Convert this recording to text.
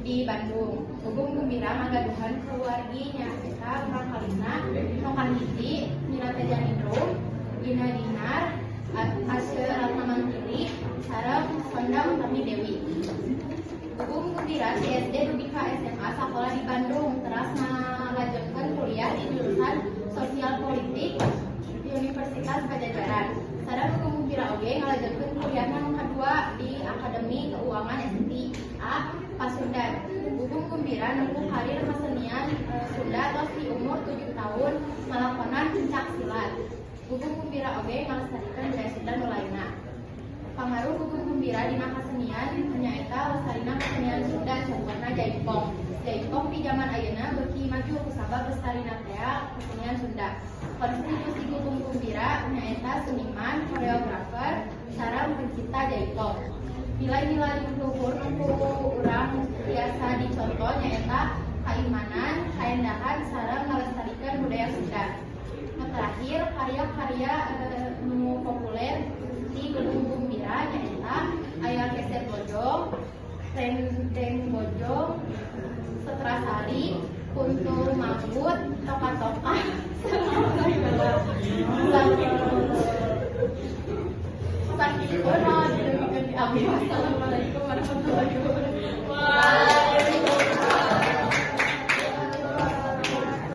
di Bandung. Gugum gembira magaduhan keluarginya kita urang kalina nokan hiji Nina Tejanidrum, Dina Dinar, Asy Ratna Mantili, sareng Sonda Utami Dewi. Gugum gembira di SD dugi ka SMA sakola di Bandung, teras ngalajenkeun kuliah di jurusan Sosial Politik di Universitas Pajajaran. Sareng gugum gembira oge ngalajenkeun kuliah nu kadua di Akademi Keuangan STIA Pasundan. Gugum gembira nempuh karir kesenian Sunda tos di umur 7 tahun ngalakonan pencak silat. Gugum gembira oge ngalestarikeun budaya Sunda nu lainna. Pangaruh gugum gembira dina kasenian nyaeta lestarinan kesenian Sunda contohna jaipong. Jaipong di zaman ayeuna beuki maju kusabab lestarina tea kesenian Sunda. Kontribusi gugum gembira nyaeta seniman, koreografer, sareng pencipta jaipong. Nilai-nilai luhur nu urang biasa dicontoh nyaeta kaimanan, kaendahan, sareng ngalestarikeun budaya Sunda. Terakhir, karya-karya nu populer di gugum gembira nyaeta aya Geser Bojong, Rendeng Bojong, Setrasari, Kuntul Manggut, Toka-toka,